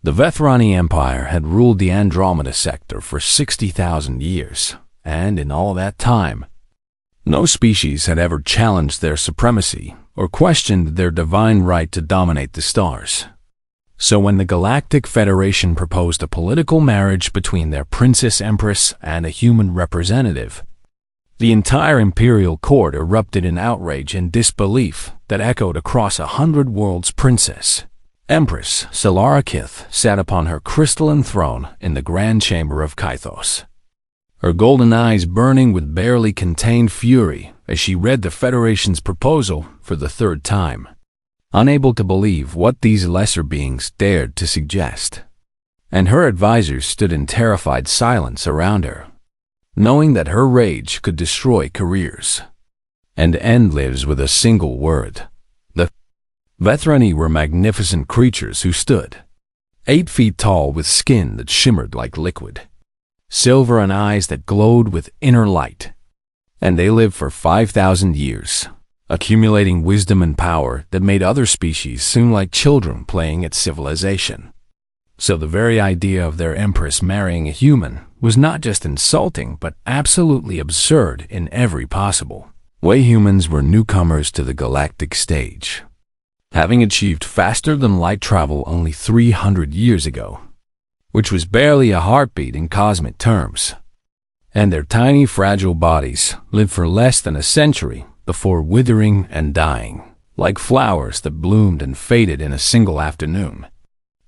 The Vethrani Empire had ruled the Andromeda sector for 60,000 years, and in all that time, no species had ever challenged their supremacy or questioned their divine right to dominate the stars. So when the Galactic Federation proposed a political marriage between their Princess Empress and a human representative, the entire imperial court erupted in outrage and disbelief that echoed across 100 worlds. Princess Empress Solara Kith sat upon her crystalline throne in the Grand Chamber of Kythos, her golden eyes burning with barely contained fury as she read the Federation's proposal for the third time, unable to believe what these lesser beings dared to suggest. And her advisors stood in terrified silence around her, knowing that her rage could destroy careers and end lives with a single word. The Vethrani were magnificent creatures who stood 8 feet tall with skin that shimmered like liquid, silver and eyes that glowed with inner light. And they lived for 5,000 years, accumulating wisdom and power that made other species seem like children playing at civilization. So the very idea of their empress marrying a human was not just insulting but absolutely absurd in every possible way. Humans were newcomers to the galactic stage, having achieved faster than light travel only 300 years ago, which was barely a heartbeat in cosmic terms. And their tiny, fragile bodies lived for less than a century before withering and dying, like flowers that bloomed and faded in a single afternoon,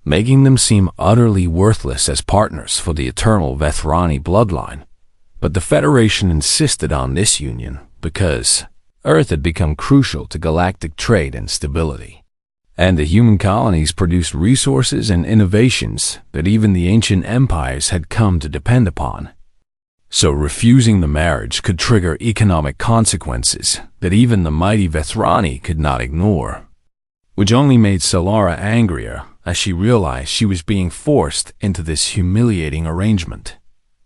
making them seem utterly worthless as partners for the eternal Vethrani bloodline. But the Federation insisted on this union because Earth had become crucial to galactic trade and stability, and the human colonies produced resources and innovations that even the ancient empires had come to depend upon. So refusing the marriage could trigger economic consequences that even the mighty Vethrani could not ignore, which only made Solara angrier as she realized she was being forced into this humiliating arrangement.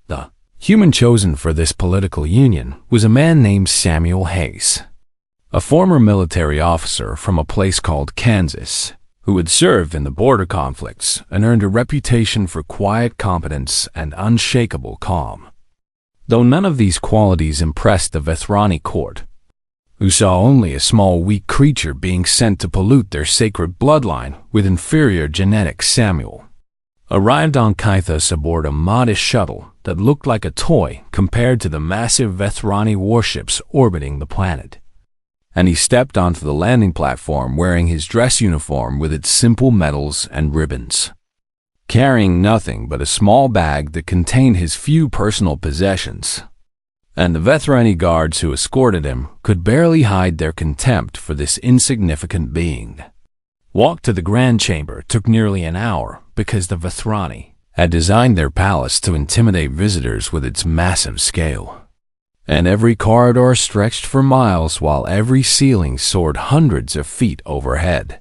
The human chosen for this political union was a man named Samuel Hayes, a former military officer from a place called Kansas, who had served in the border conflicts and earned a reputation for quiet competence and unshakable calm. Though none of these qualities impressed the Vethrani court, who saw only a small weak creature being sent to pollute their sacred bloodline with inferior genetics. Samuel arrived on Kythos aboard a modest shuttle that looked like a toy compared to the massive Vethrani warships orbiting the planet. And he stepped onto the landing platform wearing his dress uniform with its simple medals and ribbons, carrying nothing but a small bag that contained his few personal possessions. And the Vethrani guards who escorted him could barely hide their contempt for this insignificant being. Walk to the Grand Chamber took nearly an hour because the Vethrani had designed their palace to intimidate visitors with its massive scale. And every corridor stretched for miles while every ceiling soared hundreds of feet overhead,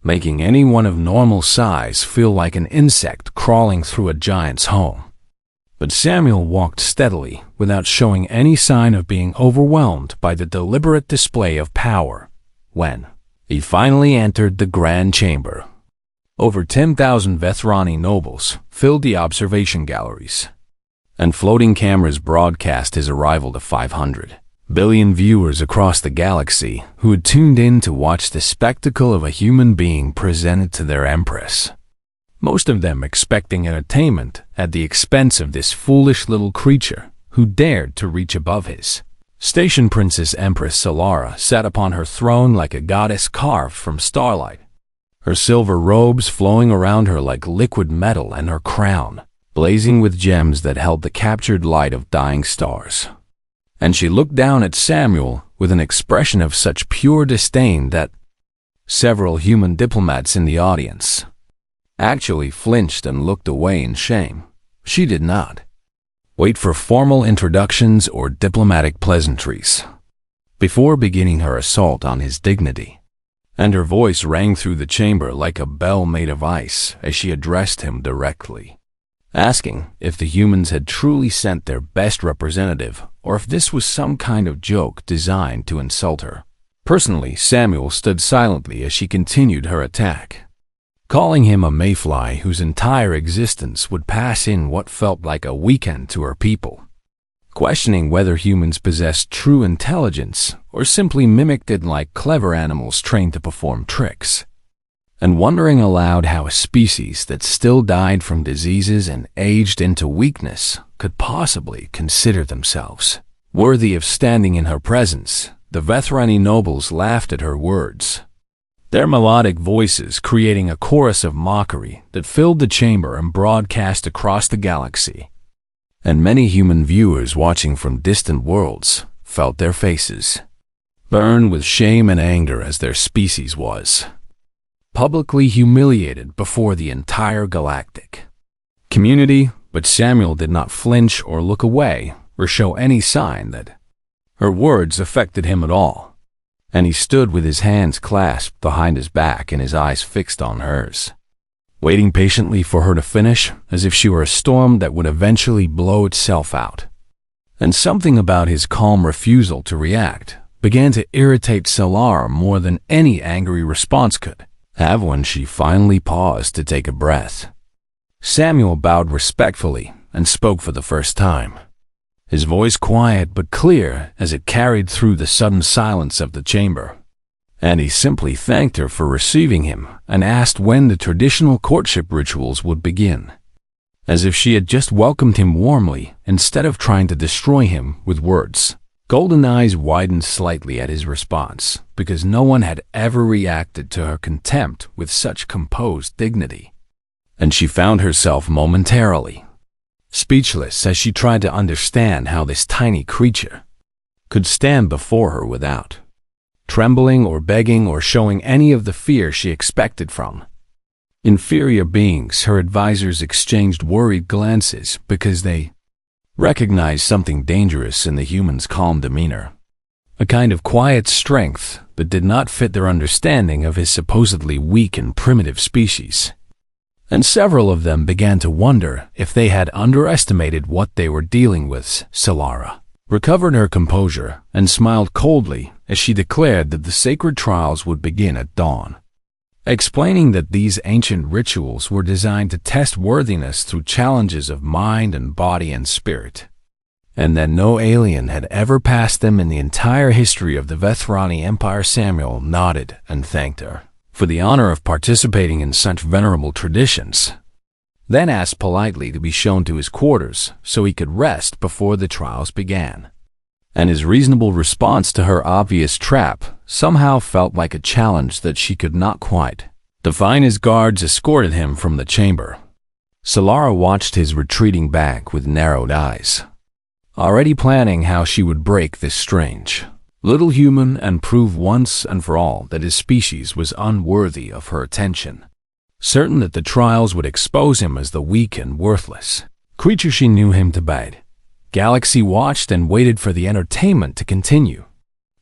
making anyone of normal size feel like an insect crawling through a giant's home. But Samuel walked steadily without showing any sign of being overwhelmed by the deliberate display of power. When he finally entered the Grand Chamber, over 10,000 Vethrani nobles filled the observation galleries, and floating cameras broadcast his arrival to 500 billion viewers across the galaxy who had tuned in to watch the spectacle of a human being presented to their empress, most of them expecting entertainment at the expense of this foolish little creature who dared to reach above his station. Princess Empress Solara sat upon her throne like a goddess carved from starlight, her silver robes flowing around her like liquid metal and her crown blazing with gems that held the captured light of dying stars. And she looked down at Samuel with an expression of such pure disdain that several human diplomats in the audience actually flinched and looked away in shame. She did not wait for formal introductions or diplomatic pleasantries before beginning her assault on his dignity, and her voice rang through the chamber like a bell made of ice as she addressed him directly, asking if the humans had truly sent their best representative or if this was some kind of joke designed to insult her. Personally, Samuel stood silently as she continued her attack, calling him a mayfly whose entire existence would pass in what felt like a weekend to her people, questioning whether humans possessed true intelligence or simply mimicked it like clever animals trained to perform tricks, and wondering aloud how a species that still died from diseases and aged into weakness could possibly consider themselves worthy of standing in her presence. The Vethrani nobles laughed at her words, their melodic voices creating a chorus of mockery that filled the chamber and broadcast across the galaxy. And many human viewers watching from distant worlds felt their faces burn with shame and anger as their species was publicly humiliated before the entire galactic community. But Samuel did not flinch or look away or show any sign that her words affected him at all, and he stood with his hands clasped behind his back and his eyes fixed on hers, waiting patiently for her to finish, as if she were a storm that would eventually blow itself out. And something about his calm refusal to react began to irritate Solara more than any angry response could have when she finally paused to take a breath. Samuel bowed respectfully and spoke for the first time, his voice quiet but clear as it carried through the sudden silence of the chamber. And he simply thanked her for receiving him and asked when the traditional courtship rituals would begin, as if she had just welcomed him warmly instead of trying to destroy him with words. Golden eyes widened slightly at his response, because no one had ever reacted to her contempt with such composed dignity, and she found herself momentarily speechless as she tried to understand how this tiny creature could stand before her without trembling or begging or showing any of the fear she expected from inferior beings. Her advisors exchanged worried glances because they recognized something dangerous in the human's calm demeanor, a kind of quiet strength that did not fit their understanding of his supposedly weak and primitive species. And several of them began to wonder if they had underestimated what they were dealing with. Solara recovered her composure and smiled coldly as she declared that the sacred trials would begin at dawn, explaining that these ancient rituals were designed to test worthiness through challenges of mind and body and spirit, and that no alien had ever passed them in the entire history of the Vethrani Empire. Samuel nodded and thanked her for the honor of participating in such venerable traditions, then asked politely to be shown to his quarters so he could rest before the trials began. And his reasonable response to her obvious trap somehow felt like a challenge that she could not quite define. His guards escorted him from the chamber. Solara watched his retreating back with narrowed eyes, already planning how she would break this strange little human and prove once and for all that his species was unworthy of her attention, certain that the trials would expose him as the weak and worthless creature she knew him to be. Galaxy watched and waited for the entertainment to continue,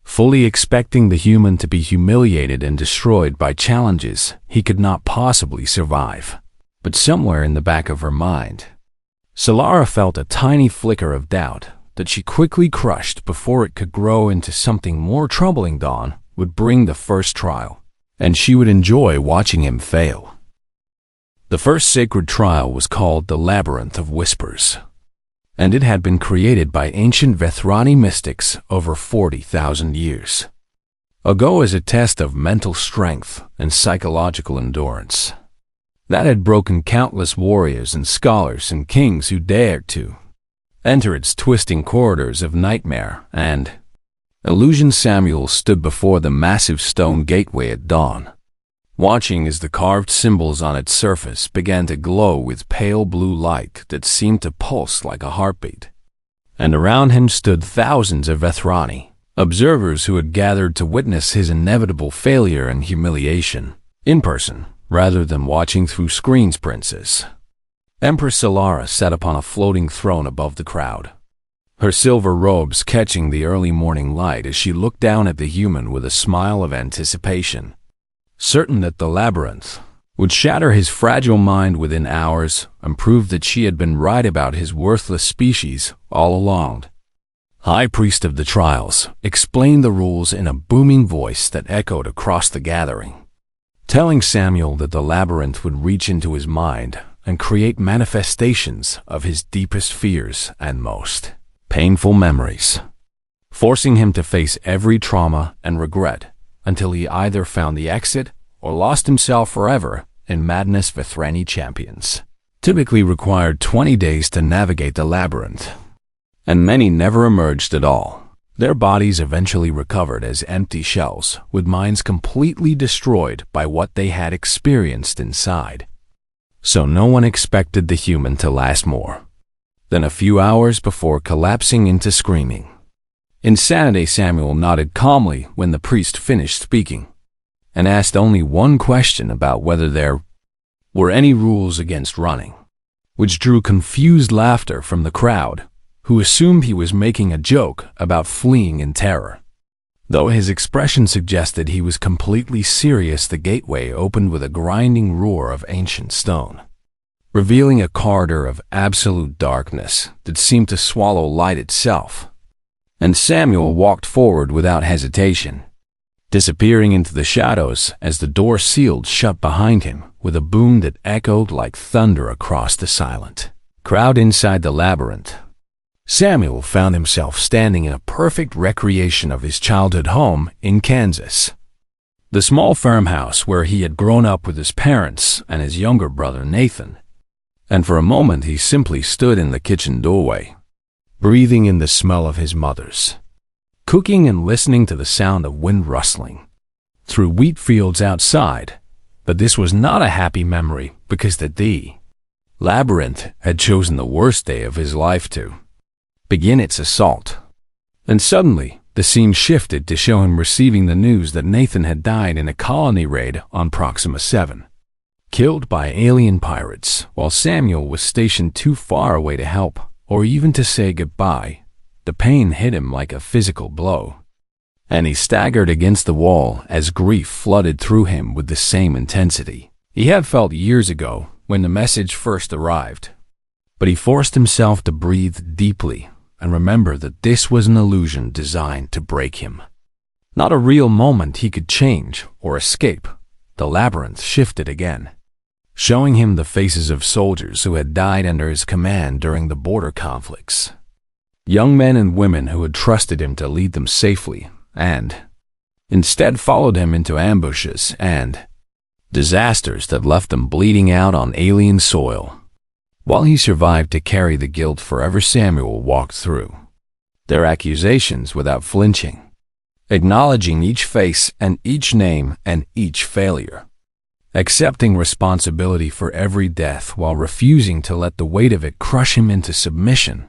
fully expecting the human to be humiliated and destroyed by challenges he could not possibly survive. But somewhere in the back of her mind, Solara felt a tiny flicker of doubt that she quickly crushed before it could grow into something more troubling. Dawn would bring the first trial, and she would enjoy watching him fail. The first sacred trial was called the Labyrinth of Whispers, and it had been created by ancient Vethrani mystics over 40,000 years ago as a test of mental strength and psychological endurance that had broken countless warriors and scholars and kings who dared to enter its twisting corridors of nightmare and illusion. Samuel stood before the massive stone gateway at dawn, watching as the carved symbols on its surface began to glow with pale blue light that seemed to pulse like a heartbeat. And around him stood thousands of Vethrani, observers who had gathered to witness his inevitable failure and humiliation in person, rather than watching through screens. Princess Empress Solara sat upon a floating throne above the crowd, her silver robes catching the early morning light as she looked down at the human with a smile of anticipation, certain that the labyrinth would shatter his fragile mind within hours and prove that she had been right about his worthless species all along. High Priest of the Trials explained the rules in a booming voice that echoed across the gathering, telling Samuel that the labyrinth would reach into his mind and create manifestations of his deepest fears and most painful memories, forcing him to face every trauma and regret until he either found the exit or lost himself forever in madness. Vethrani champions typically required 20 days to navigate the labyrinth, and many never emerged at all. Their bodies eventually recovered as empty shells, with minds completely destroyed by what they had experienced inside. So no one expected the human to last more than a few hours before collapsing into screaming. Insanity. Samuel nodded calmly when the priest finished speaking, and asked only one question about whether there were any rules against running, which drew confused laughter from the crowd, who assumed he was making a joke about fleeing in terror. Though his expression suggested he was completely serious, the gateway opened with a grinding roar of ancient stone, revealing a corridor of absolute darkness that seemed to swallow light itself. And Samuel walked forward without hesitation, disappearing into the shadows as the door sealed shut behind him with a boom that echoed like thunder across the silent crowd inside the labyrinth. Samuel found himself standing in a perfect recreation of his childhood home in Kansas, the small farmhouse where he had grown up with his parents and his younger brother Nathan. And for a moment he simply stood in the kitchen doorway, breathing in the smell of his mother's cooking and listening to the sound of wind rustling through wheat fields outside. But this was not a happy memory, because the labyrinth had chosen the worst day of his life to begin its assault. And suddenly, the scene shifted to show him receiving the news that Nathan had died in a colony raid on Proxima 7, killed by alien pirates, while Samuel was stationed too far away to help or even to say goodbye. The pain hit him like a physical blow, and he staggered against the wall as grief flooded through him with the same intensity he had felt years ago when the message first arrived. But he forced himself to breathe deeply and remember that this was an illusion designed to break him, not a real moment he could change or escape. The labyrinth shifted again, showing him the faces of soldiers who had died under his command during the border conflicts. Young men and women who had trusted him to lead them safely and instead followed him into ambushes and disasters that left them bleeding out on alien soil. While he survived to carry the guilt forever, Samuel walked through their accusations without flinching, acknowledging each face and each name and each failure, accepting responsibility for every death while refusing to let the weight of it crush him into submission,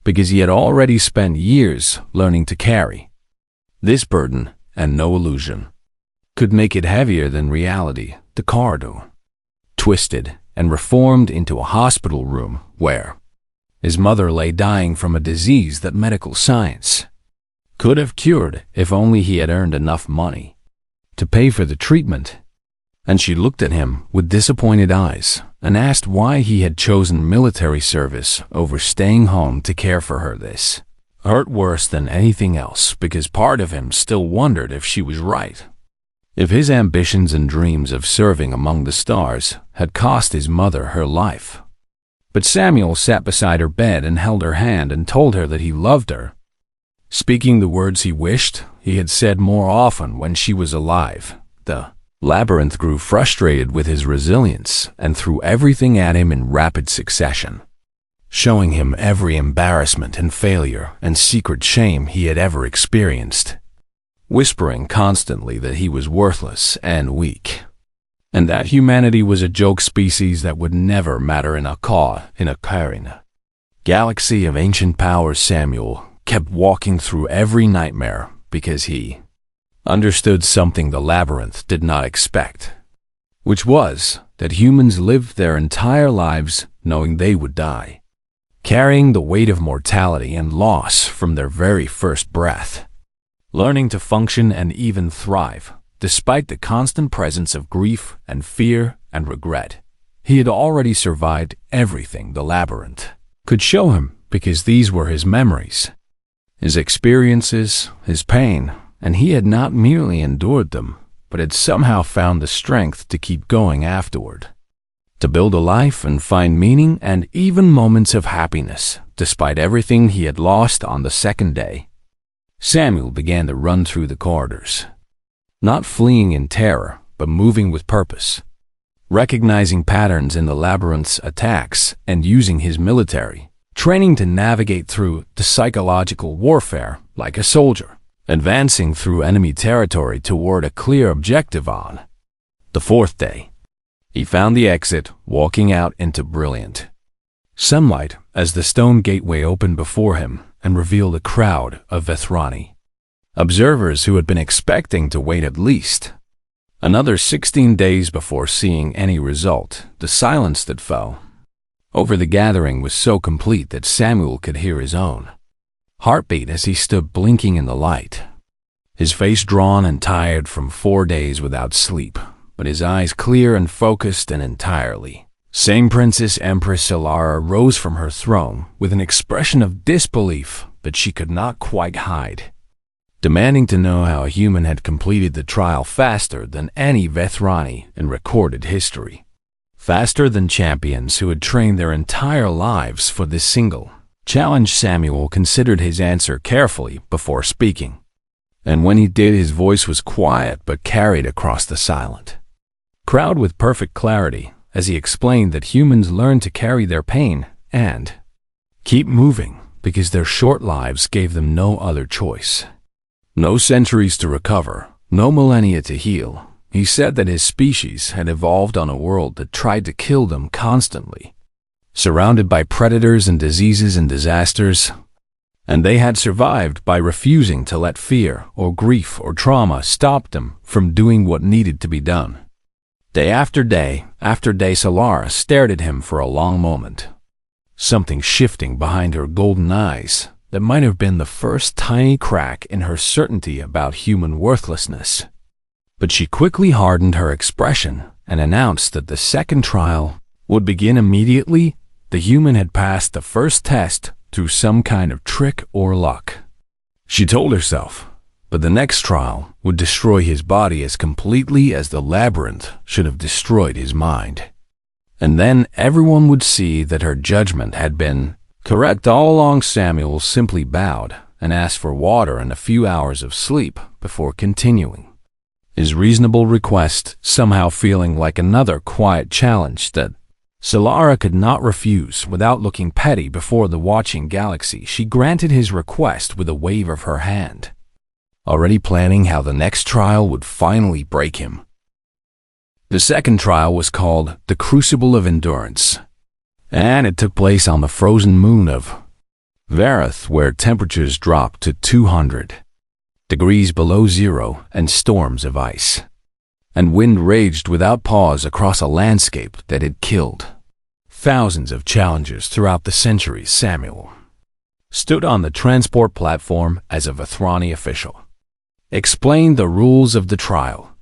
because he had already spent years learning to carry this burden, and no illusion could make it heavier than reality. The corridor twisted and reformed into a hospital room where his mother lay dying from a disease that medical science could have cured if only he had earned enough money to pay for the treatment. And she looked at him with disappointed eyes and asked why he had chosen military service over staying home to care for her. This hurt worse than anything else, because part of him still wondered if she was right, if his ambitions and dreams of serving among the stars had cost his mother her life. But Samuel sat beside her bed and held her hand and told her that he loved her, speaking the words he wished he had said more often when she was alive. The labyrinth grew frustrated with his resilience and threw everything at him in rapid succession, showing him every embarrassment and failure and secret shame he had ever experienced, whispering constantly that he was worthless and weak, and that humanity was a joke species that would never matter in a galaxy of ancient powers. Samuel kept walking through every nightmare because he understood something the labyrinth did not expect, which was that humans lived their entire lives knowing they would die, carrying the weight of mortality and loss from their very first breath, learning to function and even thrive despite the constant presence of grief and fear and regret. He had already survived everything the labyrinth could show him, because these were his memories, his experiences, his pain, and he had not merely endured them, but had somehow found the strength to keep going afterward, to build a life and find meaning and even moments of happiness, despite everything he had lost on the second day. Samuel began to run through the corridors, not fleeing in terror, but moving with purpose, recognizing patterns in the labyrinth's attacks and using his military training to navigate through the psychological warfare like a soldier, advancing through enemy territory toward a clear objective. On the fourth day, he found the exit, walking out into brilliant sunlight as the stone gateway opened before him and revealed a crowd of Vethrani, observers who had been expecting to wait at least another 16 days before seeing any result. The silence that fell over the gathering was so complete that Samuel could hear his own heartbeat as he stood blinking in the light, his face drawn and tired from 4 days without sleep, but his eyes clear and focused and entirely sane. Princess Empress Solara rose from her throne with an expression of disbelief that she could not quite hide, demanding to know how a human had completed the trial faster than any Vethrani in recorded history, faster than champions who had trained their entire lives for this single challenge. Samuel considered his answer carefully before speaking, and when he did, his voice was quiet but carried across the silent crowd with perfect clarity as he explained that humans learn to carry their pain and keep moving because their short lives gave them no other choice. No centuries to recover, no millennia to heal. He said that his species had evolved on a world that tried to kill them constantly, surrounded by predators and diseases and disasters, and they had survived by refusing to let fear or grief or trauma stop them from doing what needed to be done. Day after day, Solara stared at him for a long moment, something shifting behind her golden eyes that might have been the first tiny crack in her certainty about human worthlessness. But she quickly hardened her expression and announced that the second trial would begin immediately. The human had passed the first test through some kind of trick or luck, she told herself, but the next trial would destroy his body as completely as the labyrinth should have destroyed his mind. And then everyone would see that her judgment had been correct all along. Samuel simply bowed and asked for water and a few hours of sleep before continuing his reasonable request, somehow feeling like another quiet challenge that Solara could not refuse. Without looking petty before the watching galaxy, she granted his request with a wave of her hand, already planning how the next trial would finally break him. The second trial was called the Crucible of Endurance, and it took place on the frozen moon of Vareth, where temperatures dropped to 200 degrees below zero and storms of ice and wind raged without pause across a landscape that had killed thousands of challengers throughout the centuries. Samuel stood on the transport platform as a Vethrani official, explained the rules of the trial,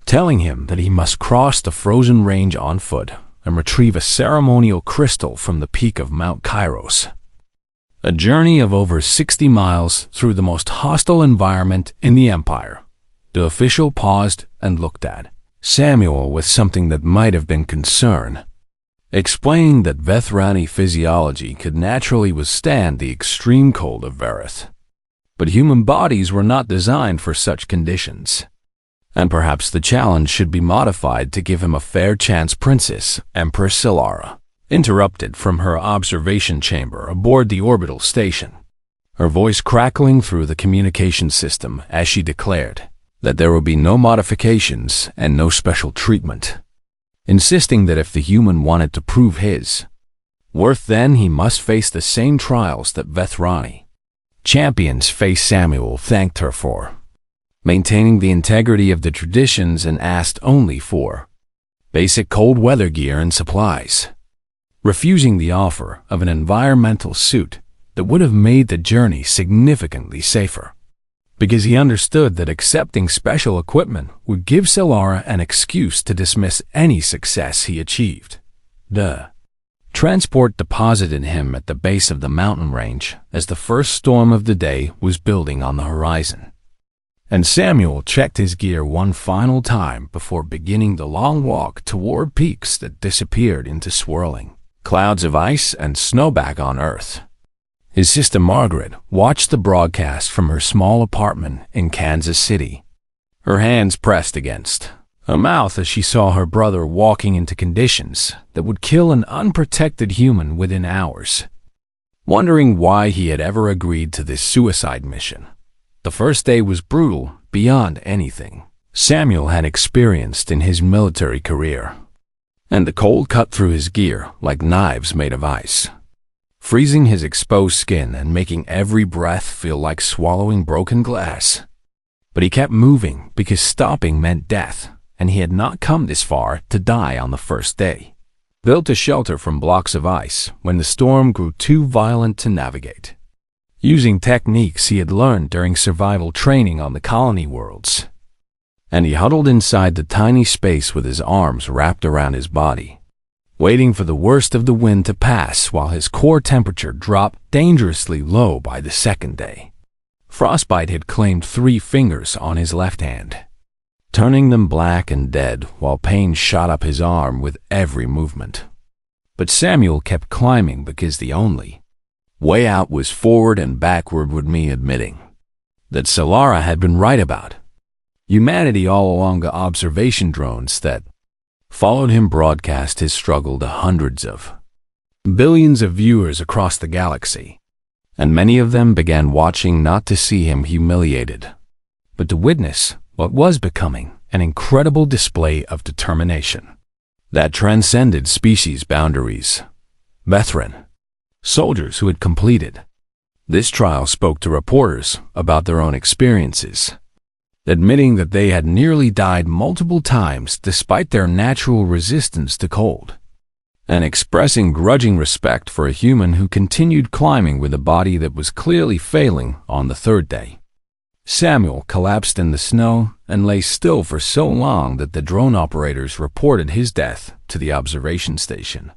telling him that he must cross the frozen range on foot and retrieve a ceremonial crystal from the peak of Mount Kairos. A journey of over 60 miles through the most hostile environment in the Empire. The official paused and looked at Samuel with something that might have been concern, explaining that Vethrani physiology could naturally withstand the extreme cold of Vareth, but human bodies were not designed for such conditions, and perhaps the challenge should be modified to give him a fair chance. Princess Empress Solara interrupted from her observation chamber aboard the orbital station, her voice crackling through the communication system as she declared that there would be no modifications and no special treatment, insisting that if the human wanted to prove his worth, then he must face the same trials that Vethrani champions face. Samuel thanked her for maintaining the integrity of the traditions and asked only for basic cold weather gear and supplies, refusing the offer of an environmental suit that would have made the journey significantly safer, because he understood that accepting special equipment would give Solara an excuse to dismiss any success he achieved. The transport deposited him at the base of the mountain range as the first storm of the day was building on the horizon. and Samuel checked his gear one final time before beginning the long walk toward peaks that disappeared into swirling clouds of ice and snow back on Earth. His sister Margaret watched the broadcast from her small apartment in Kansas City, her hands pressed against her mouth as she saw her brother walking into conditions that would kill an unprotected human within hours. Wondering why he had ever agreed to this suicide mission. The first day was brutal beyond anything Samuel had experienced in his military career, and the cold cut through his gear like knives made of ice, freezing his exposed skin and making every breath feel like swallowing broken glass. But he kept moving because stopping meant death, and he had not come this far to die on the first day. Built a shelter from blocks of ice when the storm grew too violent to navigate, using techniques he had learned during survival training on the colony worlds. And he huddled inside the tiny space with his arms wrapped around his body, waiting for the worst of the wind to pass while his core temperature dropped dangerously low by the second day. Frostbite had claimed 3 fingers on his left hand, turning them black and dead while pain shot up his arm with every movement. But Samuel kept climbing because the only way out was forward and backward, with me admitting that Solara had been right about humanity all along. The observation drones that followed him broadcast his struggle to hundreds of billions of viewers across the galaxy, and many of them began watching not to see him humiliated, but to witness what was becoming an incredible display of determination that transcended species boundaries. Veteran soldiers who had completed this trial spoke to reporters about their own experiences, admitting that they had nearly died multiple times despite their natural resistance to cold, and expressing grudging respect for a human who continued climbing with a body that was clearly failing on the third day. Samuel collapsed in the snow and lay still for so long that the drone operators reported his death to the observation station.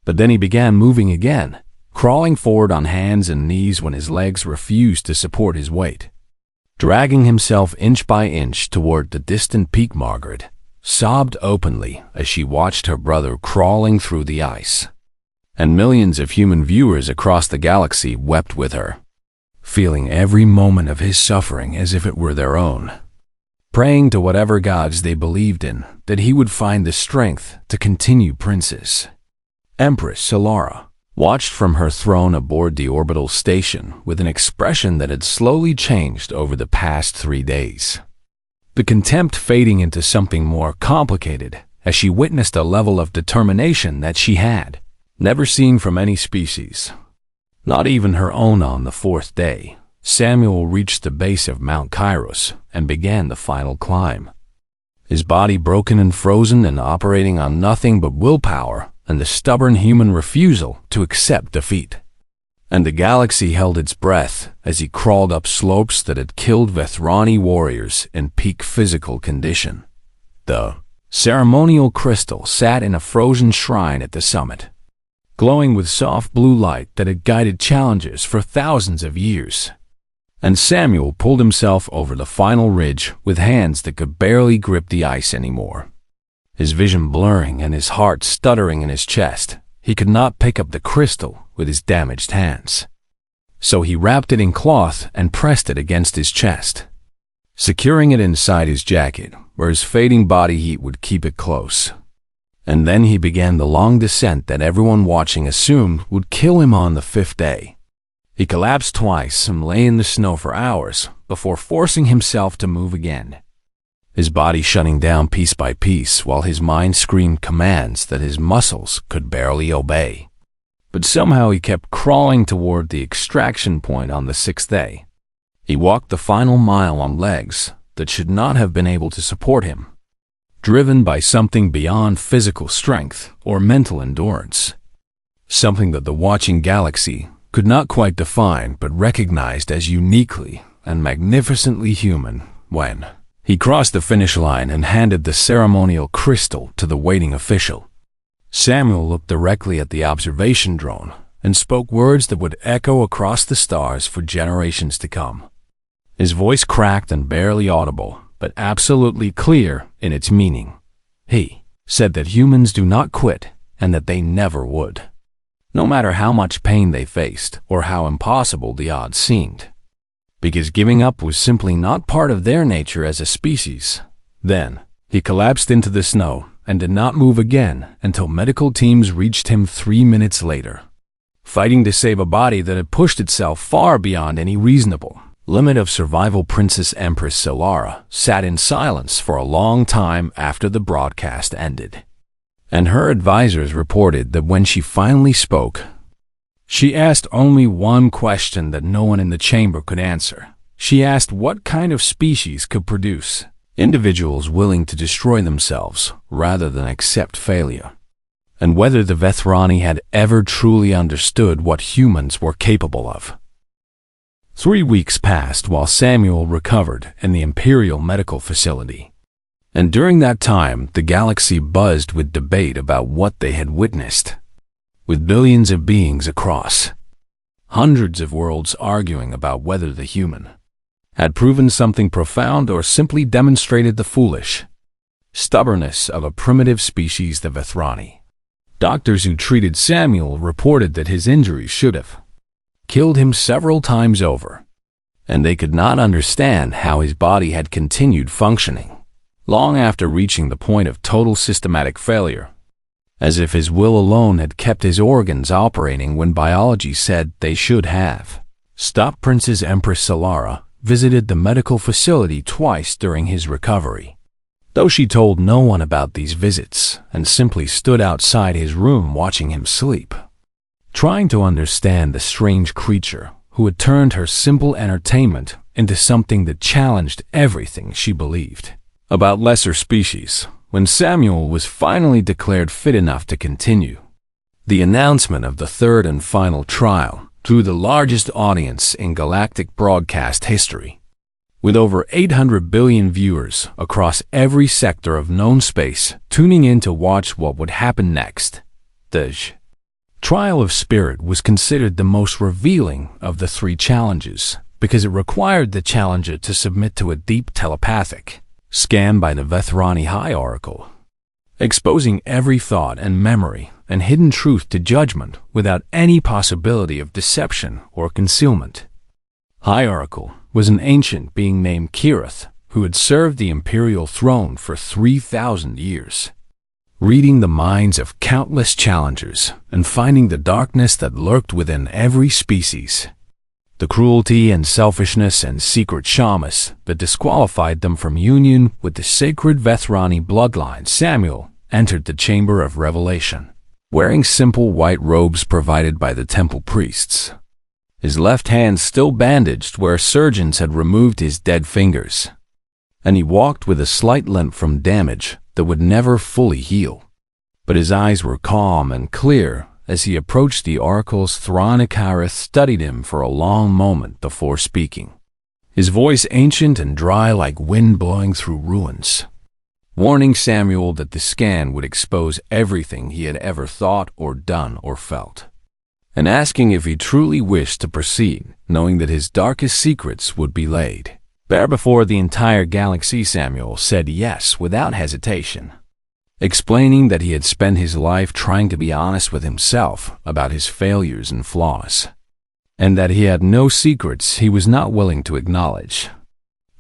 But then he began moving again, crawling forward on hands and knees when his legs refused to support his weight. Dragging himself inch by inch toward the distant peak, Margaret sobbed openly as she watched her brother crawling through the ice. And millions of human viewers across the galaxy wept with her, feeling every moment of his suffering as if it were their own, praying to whatever gods they believed in that he would find the strength to continue. Princess Empress Solara watched from her throne aboard the orbital station with an expression that had slowly changed over the past 3 days, the contempt fading into something more complicated as she witnessed a level of determination that she had never seen from any species, not even her own. On the 4th day, Samuel reached the base of Mount Kairos and began the final climb, his body broken and frozen and operating on nothing but willpower and the stubborn human refusal to accept defeat. And the galaxy held its breath as he crawled up slopes that had killed Vethrani warriors in peak physical condition. The ceremonial crystal sat in a frozen shrine at the summit, glowing with soft blue light that had guided challengers for thousands of years. And Samuel pulled himself over the final ridge with hands that could barely grip the ice anymore, his vision blurring and his heart stuttering in his chest. He could not pick up the crystal with his damaged hands, so he wrapped it in cloth and pressed it against his chest, securing it inside his jacket where his fading body heat would keep it close. And then he began the long descent that everyone watching assumed would kill him on the 5th day. He collapsed twice and lay in the snow for hours before forcing himself to move again, his body shutting down piece by piece while his mind screamed commands that his muscles could barely obey. But somehow he kept crawling toward the extraction point on the 6th day. He walked the final mile on legs that should not have been able to support him, driven by something beyond physical strength or mental endurance, something that the watching galaxy could not quite define but recognized as uniquely and magnificently human. When he crossed the finish line and handed the ceremonial crystal to the waiting official, Samuel looked directly at the observation drone and spoke words that would echo across the stars for generations to come. His voice cracked and barely audible, but absolutely clear in its meaning. He said that humans do not quit and that they never would, no matter how much pain they faced or how impossible the odds seemed, because giving up was simply not part of their nature as a species. Then, he collapsed into the snow and did not move again until medical teams reached him 3 minutes later, fighting to save a body that had pushed itself far beyond any reasonable limit of survival. Princess Empress Solara sat in silence for a long time after the broadcast ended, and her advisors reported that when she finally spoke, she asked only one question that no one in the chamber could answer. She asked what kind of species could produce individuals willing to destroy themselves rather than accept failure, and whether the Vethrani had ever truly understood what humans were capable of. 3 weeks passed while Samuel recovered in the Imperial Medical Facility, and during that time the galaxy buzzed with debate about what they had witnessed, with billions of beings across hundreds of worlds arguing about whether the human had proven something profound or simply demonstrated the foolish stubbornness of a primitive species, the Vethrani. Doctors who treated Samuel reported that his injuries should have killed him several times over, and they could not understand how his body had continued functioning long after reaching the point of total systematic failure, as if his will alone had kept his organs operating when biology said they should have stopped. Princess Empress Solara visited the medical facility twice during his recovery, though she told no one about these visits and simply stood outside his room watching him sleep, trying to understand the strange creature who had turned her simple entertainment into something that challenged everything she believed about lesser species. When Samuel was finally declared fit enough to continue, the announcement of the third and final trial drew the largest audience in galactic broadcast history, with over 800 billion viewers across every sector of known space tuning in to watch what would happen next. The Trial of Spirit was considered the most revealing of the 3 challenges because it required the challenger to submit to a deep telepathic scan by the Vethrani High Oracle, exposing every thought and memory and hidden truth to judgment without any possibility of deception or concealment. High Oracle was an ancient being named Kirith who had served the imperial throne for 3,000 years, reading the minds of countless challengers and finding the darkness that lurked within every species, the cruelty and selfishness and secret shamus that disqualified them from union with the sacred Vethrani bloodline. Samuel entered the Chamber of Revelation, wearing simple white robes provided by the temple priests, his left hand still bandaged where surgeons had removed his dead fingers, and he walked with a slight limp from damage that would never fully heal. But his eyes were calm and clear as he approached the oracle's throne. Kirith studied him for a long moment before speaking, his voice ancient and dry like wind blowing through ruins, warning Samuel that the scan would expose everything he had ever thought or done or felt, and asking if he truly wished to proceed, knowing that his darkest secrets would be laid bare before the entire galaxy. Samuel said yes without hesitation, explaining that he had spent his life trying to be honest with himself about his failures and flaws, and that he had no secrets he was not willing to acknowledge,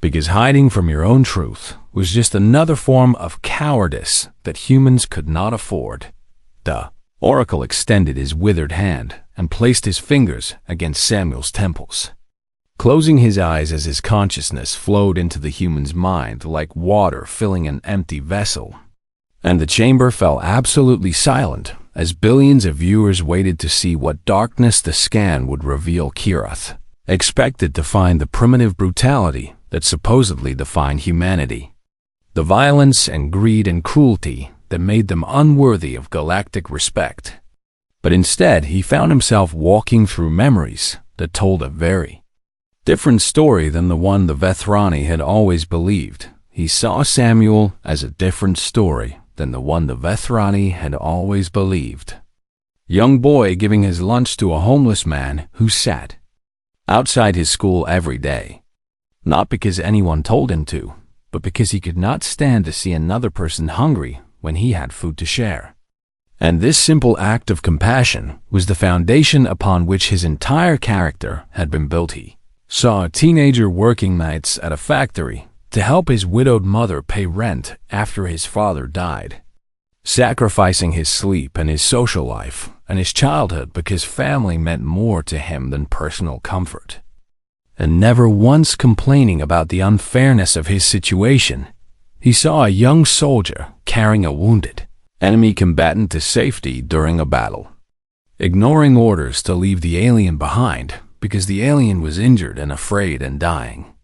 because hiding from your own truth was just another form of cowardice that humans could not afford. The oracle extended his withered hand and placed his fingers against Samuel's temples, closing his eyes as his consciousness flowed into the human's mind like water filling an empty vessel, and the chamber fell absolutely silent as billions of viewers waited to see what darkness the scan would reveal. Kirith expected to find the primitive brutality that supposedly defined humanity, the violence and greed and cruelty that made them unworthy of galactic respect. But instead, he found himself walking through memories that told a very different story than the one the Vethrani had always believed. He saw Samuel as a different story than the one the Vethrani had always believed. Young boy giving his lunch to a homeless man who sat outside his school every day, Not because anyone told him to, but because he could not stand to see another person hungry when he had food to share. And this simple act of compassion was the foundation upon which his entire character had been built. He saw a teenager working nights at a factory to help his widowed mother pay rent after his father died, sacrificing his sleep and his social life and his childhood because family meant more to him than personal comfort. And never once complaining about the unfairness of his situation, he saw a young soldier carrying a wounded enemy combatant to safety during a battle, ignoring orders to leave the alien behind because the alien was injured and afraid and dying.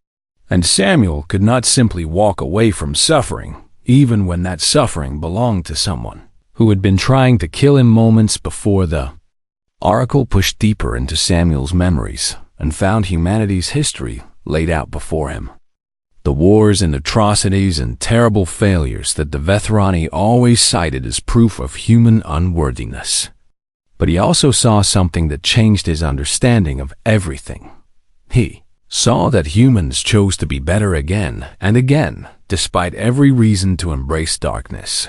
And Samuel could not simply walk away from suffering, even when that suffering belonged to someone who had been trying to kill him moments before. The Oracle pushed deeper into Samuel's memories and found humanity's history laid out before him. The wars and atrocities and terrible failures that the Vethrani always cited as proof of human unworthiness. But he also saw something that changed his understanding of everything. He saw that humans chose to be better again and again, despite every reason to embrace darkness.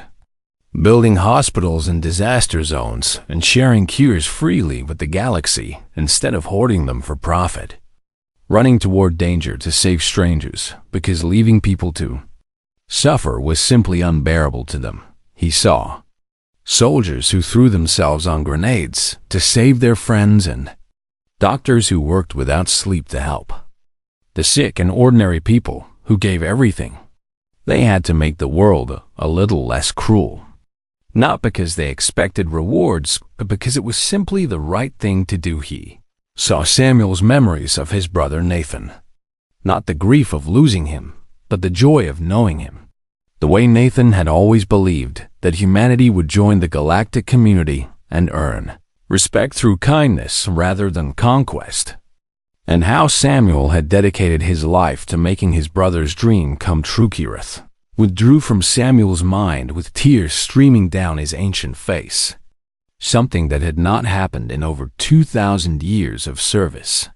Building hospitals in disaster zones and sharing cures freely with the galaxy instead of hoarding them for profit. Running toward danger to save strangers because leaving people to suffer was simply unbearable to them. He saw soldiers who threw themselves on grenades to save their friends and doctors who worked without sleep to help the sick and ordinary people who gave everything they had to make the world a little less cruel. Not because they expected rewards, but because it was simply the right thing to do. He saw Samuel's memories of his brother Nathan. Not the grief of losing him, but the joy of knowing him. The way Nathan had always believed that humanity would join the galactic community and earn respect through kindness rather than conquest. And how Samuel had dedicated his life to making his brother's dream come true. Kirith withdrew from Samuel's mind with tears streaming down his ancient face. Something that had not happened in over 2,000 years of service.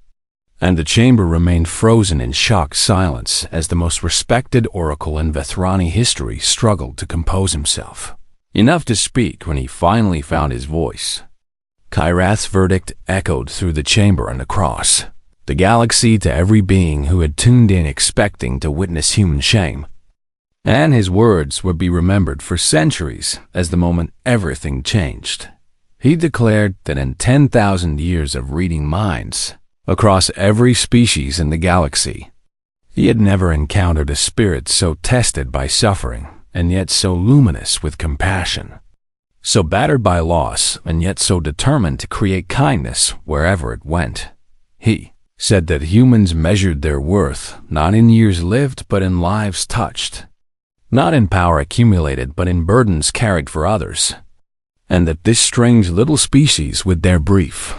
And the chamber remained frozen in shocked silence as the most respected oracle in Vethrani history struggled to compose himself enough to speak when he finally found his voice. Kyrath's verdict echoed through the chamber and across the galaxy to every being who had tuned in expecting to witness human shame. And his words would be remembered for centuries as the moment everything changed. He declared that in 10,000 years of reading minds across every species in the galaxy, he had never encountered a spirit so tested by suffering and yet so luminous with compassion, so battered by loss and yet so determined to create kindness wherever it went. He said that humans measured their worth not in years lived but in lives touched, not in power accumulated but in burdens carried for others. And that this strange little species with their brief,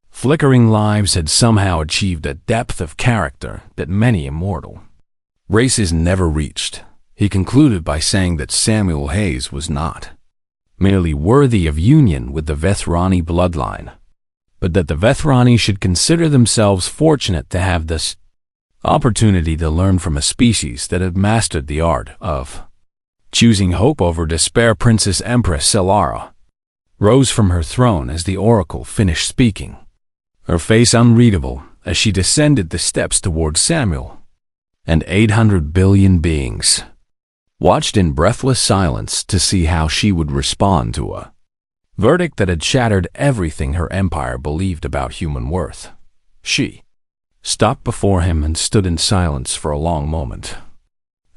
flickering lives had somehow achieved a depth of character that many immortal races never reached. He concluded by saying that Samuel Hayes was not merely worthy of union with the Vethrani bloodline, but that the Vethrani should consider themselves fortunate to have this opportunity to learn from a species that had mastered the art of choosing hope over despair. Princess Empress Solara rose from her throne as the oracle finished speaking, her face unreadable as she descended the steps toward Samuel. And 800 billion beings watched in breathless silence to see how she would respond to a verdict that had shattered everything her empire believed about human worth. She stopped before him and stood in silence for a long moment.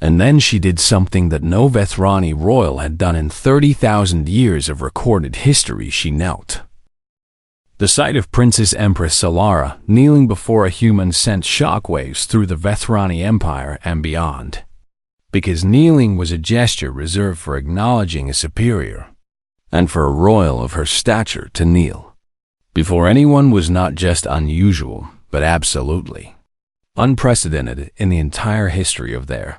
And then she did something that no Vethrani royal had done in 30,000 years of recorded history. She knelt. The sight of Princess Empress Solara kneeling before a human sent shockwaves through the Vethrani Empire and beyond, because kneeling was a gesture reserved for acknowledging a superior, and for a royal of her stature to kneel before anyone was not just unusual, but absolutely unprecedented in the entire history of their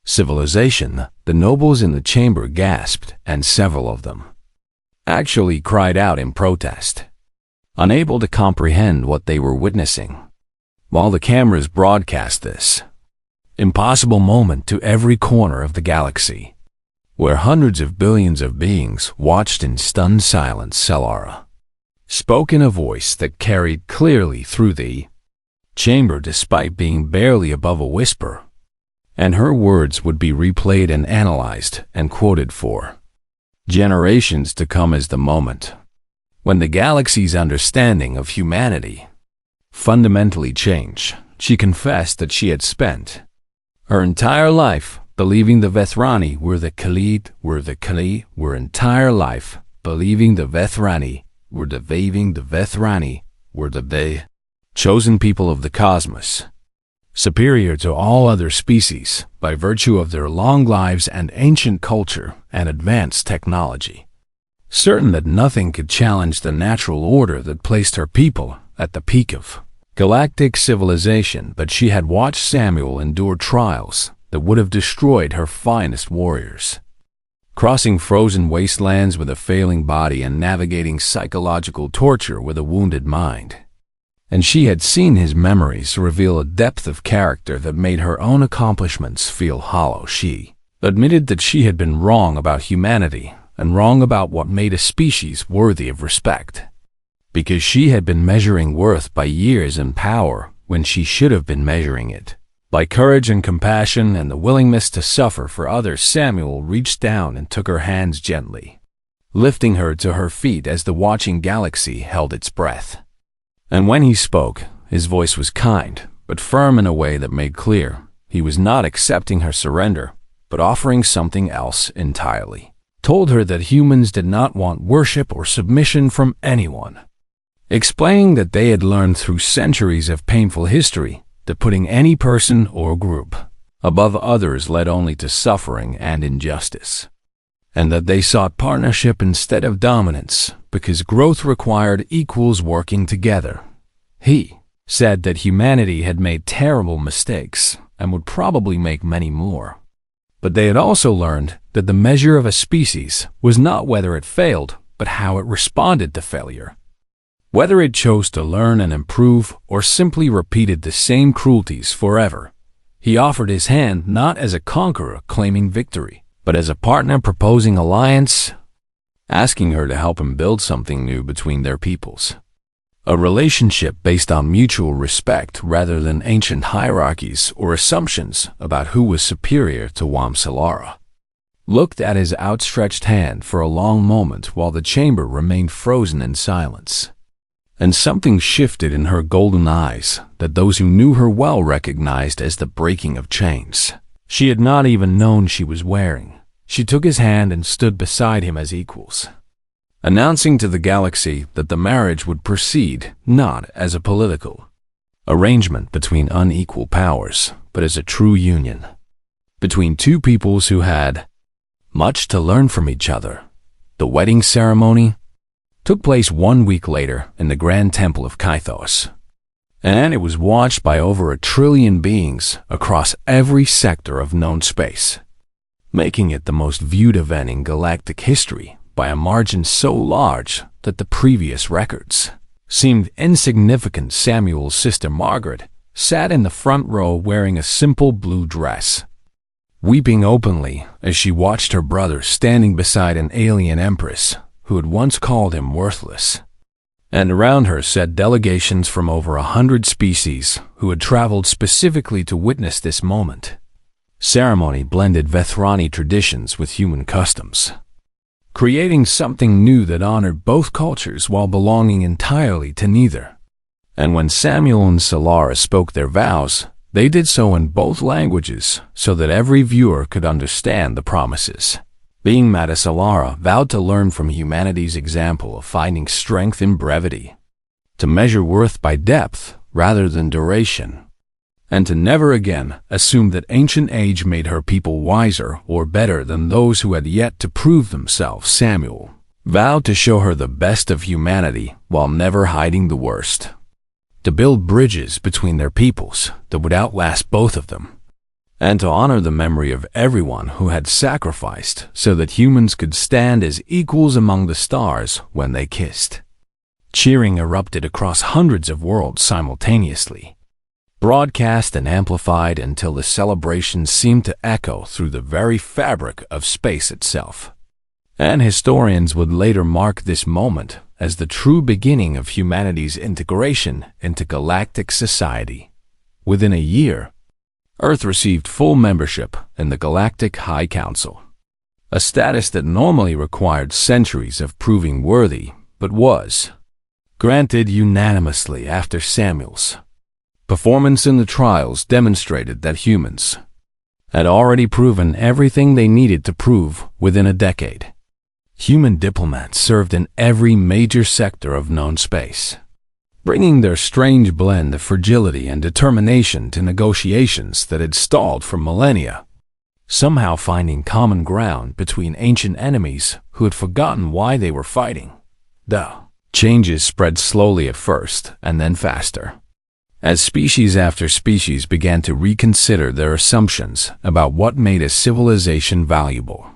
civilization. The nobles in the chamber gasped, and several of them actually cried out in protest, unable to comprehend what they were witnessing. While the cameras broadcast this, impossible moment to every corner of the galaxy, where hundreds of billions of beings watched in stunned silence. Solara spoke in a voice that carried clearly through the chamber despite being barely above a whisper, and her words would be replayed and analyzed and quoted for generations to come as the moment when the galaxy's understanding of humanity fundamentally changed. She confessed that she had spent her entire life believing the Vethrani were the Khalid, were entire life believing the Vethrani were the Vethrani were the chosen people of the cosmos, superior to all other species by virtue of their long lives and ancient culture and advanced technology, certain that nothing could challenge the natural order that placed her people at the peak of galactic civilization. But she had watched Samuel endure trials that would have destroyed her finest warriors, crossing frozen wastelands with a failing body and navigating psychological torture with a wounded mind. And she had seen his memories reveal a depth of character that made her own accomplishments feel hollow. She admitted that she had been wrong about humanity and wrong about what made a species worthy of respect, because she had been measuring worth by years and power when she should have been measuring it by courage and compassion and the willingness to suffer for others. Samuel reached down and took her hands gently, lifting her to her feet as the watching galaxy held its breath. And when he spoke, his voice was kind, but firm in a way that made clear he was not accepting her surrender, but offering something else entirely. Told her that humans did not want worship or submission from anyone, explaining that they had learned through centuries of painful history that putting any person or group above others led only to suffering and injustice, and that they sought partnership instead of dominance because growth required equals working together. He said that humanity had made terrible mistakes and would probably make many more, but they had also learned that the measure of a species was not whether it failed, but how it responded to failure, whether it chose to learn and improve or simply repeated the same cruelties forever. He offered his hand not as a conqueror claiming victory, but as a partner proposing alliance, asking her to help him build something new between their peoples. A relationship based on mutual respect rather than ancient hierarchies or assumptions about who was superior to whom. Solara looked at his outstretched hand for a long moment while the chamber remained frozen in silence. And something shifted in her golden eyes that those who knew her well recognized as the breaking of chains she had not even known she was wearing. She took his hand and stood beside him as equals, announcing to the galaxy that the marriage would proceed not as a political arrangement between unequal powers, but as a true union between two peoples who had much to learn from each other. The wedding ceremony took place 1 week later in the Grand Temple of Kythos, and it was watched by over 1 trillion beings across every sector of known space, making it the most viewed event in galactic history by a margin so large that the previous records seemed insignificant. Samuel's sister Margaret sat in the front row wearing a simple blue dress, weeping openly as she watched her brother standing beside an alien empress who had once called him worthless. And around her sat delegations from over 100 species who had traveled specifically to witness this moment. Ceremony blended Vethrani traditions with human customs, creating something new that honored both cultures while belonging entirely to neither. And when Samuel and Solara spoke their vows, they did so in both languages so that every viewer could understand the promises. Being Mata, Solara vowed to learn from humanity's example of finding strength in brevity, to measure worth by depth rather than duration, and to never again assume that ancient age made her people wiser or better than those who had yet to prove themselves. Samuel vowed to show her the best of humanity while never hiding the worst, to build bridges between their peoples that would outlast both of them, and to honor the memory of everyone who had sacrificed so that humans could stand as equals among the stars when they kissed. Cheering erupted across hundreds of worlds simultaneously. broadcast and amplified until the celebration seemed to echo through the very fabric of space itself. And historians would later mark this moment as the true beginning of humanity's integration into galactic society. Within a year, Earth received full membership in the Galactic High Council, a status that normally required centuries of proving worthy, but was granted unanimously after Samuel's performance in the trials demonstrated that humans had already proven everything they needed to prove within a decade. Human diplomats served in every major sector of known space, bringing their strange blend of fragility and determination to negotiations that had stalled for millennia, somehow finding common ground between ancient enemies who had forgotten why they were fighting. The changes spread slowly at first and then faster, as species after species began to reconsider their assumptions about what made a civilization valuable,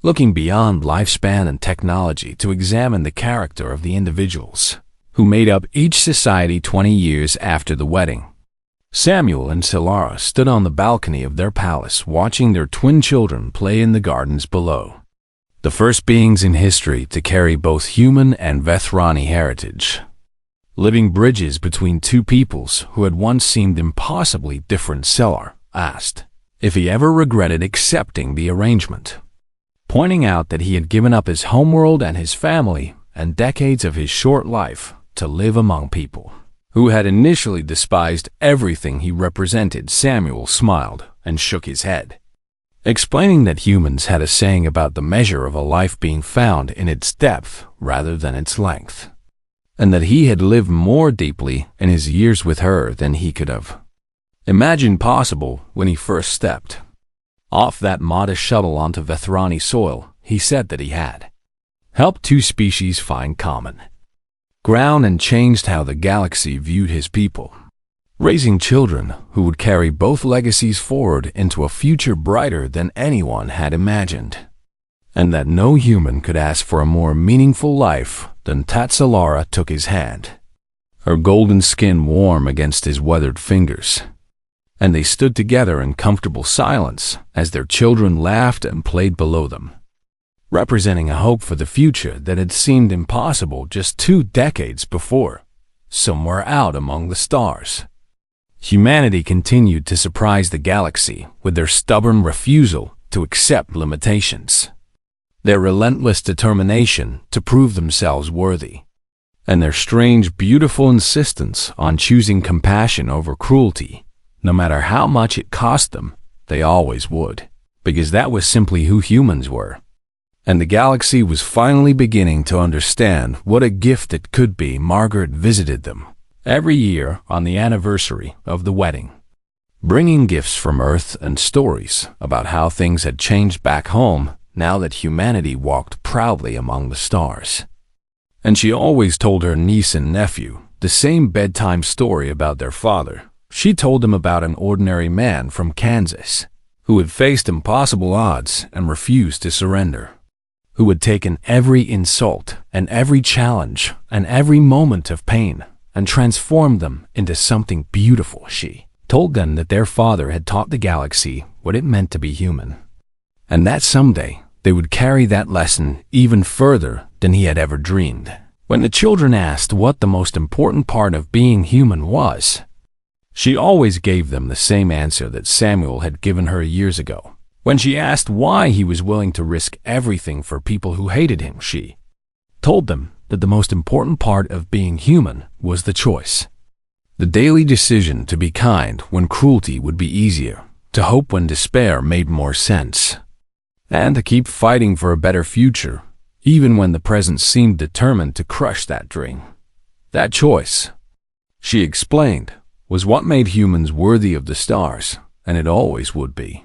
looking beyond lifespan and technology to examine the character of the individuals who made up each society 20 years after the wedding. Samuel and Solara stood on the balcony of their palace watching their twin children play in the gardens below, the first beings in history to carry both human and Vethrani heritage, living bridges between two peoples who had once seemed impossibly different. Solara asked if he ever regretted accepting the arrangement, pointing out that he had given up his homeworld and his family and decades of his short life to live among people who had initially despised everything he represented. Samuel smiled and shook his head, explaining that humans had a saying about the measure of a life being found in its depth rather than its length, and that he had lived more deeply in his years with her than he could have imagined possible when he first stepped off that modest shuttle onto Vethrani soil. He said that he had helped two species find common ground and changed how the galaxy viewed his people, raising children who would carry both legacies forward into a future brighter than anyone had imagined, and that no human could ask for a more meaningful life than Solara took his hand, her golden skin warm against his weathered fingers, and they stood together in comfortable silence as their children laughed and played below them, representing a hope for the future that had seemed impossible just 2 decades before. Somewhere out among the stars, humanity continued to surprise the galaxy with their stubborn refusal to accept limitations, their relentless determination to prove themselves worthy, and their strange, beautiful insistence on choosing compassion over cruelty. No matter how much it cost them, they always would, because that was simply who humans were. And the galaxy was finally beginning to understand what a gift it could be. Margaret visited them every year on the anniversary of the wedding, bringing gifts from Earth and stories about how things had changed back home now that humanity walked proudly among the stars. And she always told her niece and nephew the same bedtime story about their father. She told them about an ordinary man from Kansas who had faced impossible odds and refused to surrender, who had taken every insult and every challenge and every moment of pain and transformed them into something beautiful. She told them that their father had taught the galaxy what it meant to be human, and that someday they would carry that lesson even further than he had ever dreamed. When the children asked what the most important part of being human was, she always gave them the same answer that Samuel had given her years ago. When she asked why he was willing to risk everything for people who hated him, she told them that the most important part of being human was the choice, the daily decision to be kind when cruelty would be easier, to hope when despair made more sense, and to keep fighting for a better future, even when the present seemed determined to crush that dream. That choice, she explained, was what made humans worthy of the stars, and it always would be.